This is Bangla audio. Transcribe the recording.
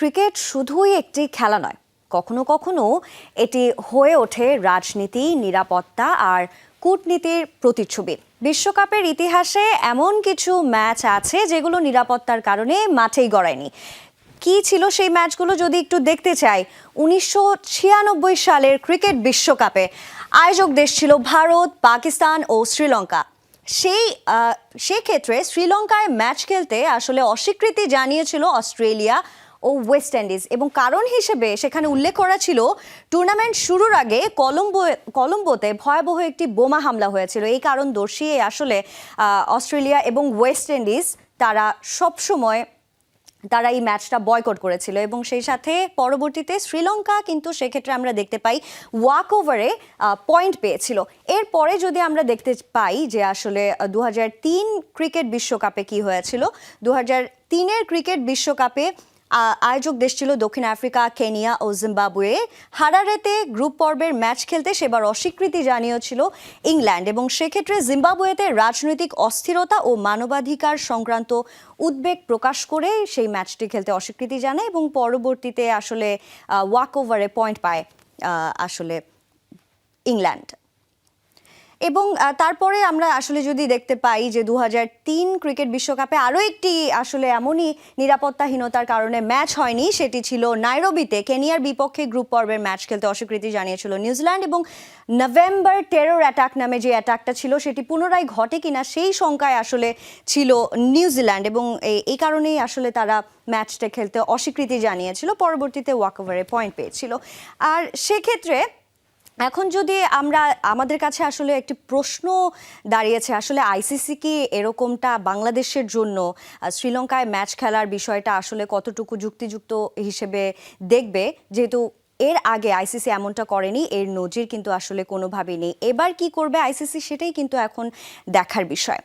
ক্রিকেট শুধুই একটি খেলা নয়, কখনো কখনো এটি হয়ে ওঠে রাজনীতি, নিরাপত্তা আর কূটনীতির প্রতিচ্ছবি। বিশ্বকাপের ইতিহাসে এমন কিছু ম্যাচ আছে যেগুলো নিরাপত্তার কারণে মাঠেই গড়ায়নি। কি ছিল সেই ম্যাচগুলো যদি একটু দেখতে চাই, 1996 সালের ক্রিকেট বিশ্বকাপে আয়োজক দেশ ছিল ভারত, পাকিস্তান ও শ্রীলঙ্কা। সেক্ষেত্রে শ্রীলঙ্কায় ম্যাচ খেলতে আসলে অস্বীকৃতি জানিয়েছিল অস্ট্রেলিয়া ও ওয়েস্ট ইন্ডিজ, এবং কারণ হিসেবে সেখানে উল্লেখ করা ছিল টুর্নামেন্ট শুরুর আগে কলম্বোতে ভয়াবহ একটি বোমা হামলা হয়েছিল। এই কারণ দর্শিয়ে আসলে অস্ট্রেলিয়া এবং ওয়েস্ট ইন্ডিজ তারা এই ম্যাচটা বয়কট করেছিল, এবং সেই সাথে পরবর্তীতে শ্রীলঙ্কা কিন্তু সেক্ষেত্রে আমরা দেখতে পাই ওয়াক ওভারে পয়েন্ট পেয়েছিল। এরপরে যদি আমরা দেখতে পাই যে আসলে 2003 ক্রিকেট বিশ্বকাপে কি হয়েছিল, 2003-এর ক্রিকেট বিশ্বকাপে আয়োজক দেশ ছিল দক্ষিণ আফ্রিকা, কেনিয়া ও জিম্বাবুয়ে। হারারেতে গ্রুপ পর্বের ম্যাচ খেলতে সেবার অস্বীকৃতি জানিয়েছিল ইংল্যান্ড, এবং সেক্ষেত্রে জিম্বাবুয়েতে রাজনৈতিক অস্থিরতা ও মানবাধিকার সংক্রান্ত উদ্বেগ প্রকাশ করে সেই ম্যাচটি খেলতে অস্বীকৃতি জানায়, এবং পরবর্তীতে আসলে ওয়াক ওভারে পয়েন্ট পায় আসলে ইংল্যান্ড। এবং তারপরে আমরা আসলে যদি দেখতে পাই যে 2003 ক্রিকেট বিশ্বকাপে আরও একটি আসলে এমনই নিরাপত্তাহীনতার কারণে ম্যাচ হয়নি, সেটি ছিল নাইরোবিতে কেনিয়ার বিপক্ষে গ্রুপ পর্বের ম্যাচ খেলতে অস্বীকৃতি জানিয়েছিল নিউজিল্যান্ড, এবং নভেম্বর টেরর অ্যাটাক নামে যে অ্যাটাকটা ছিল সেটি পুনরায় ঘটে কিনা সেই শঙ্কায় আসলে ছিল নিউজিল্যান্ড, এবং এই কারণেই আসলে তারা ম্যাচটা খেলতে অস্বীকৃতি জানিয়েছিল। পরবর্তীতে ওয়াকওভারে পয়েন্ট পেয়েছিল। আর সেক্ষেত্রে এখন যদি আমাদের কাছে আসলে একটি প্রশ্ন দাঁড়িয়েছে, আসলে আইসিসি কি এরকমটা বাংলাদেশের জন্য শ্রীলঙ্কায় ম্যাচ খেলার বিষয়টা আসলে কতটুকু যুক্তিযুক্ত হিসেবে দেখবে, যেহেতু এর আগে আইসিসি এমনটা করেনি, এর নজির কিন্তু আসলে কোনোভাবেই নেই। এবার কি করবে আইসিসি সেটাই কিন্তু এখন দেখার বিষয়।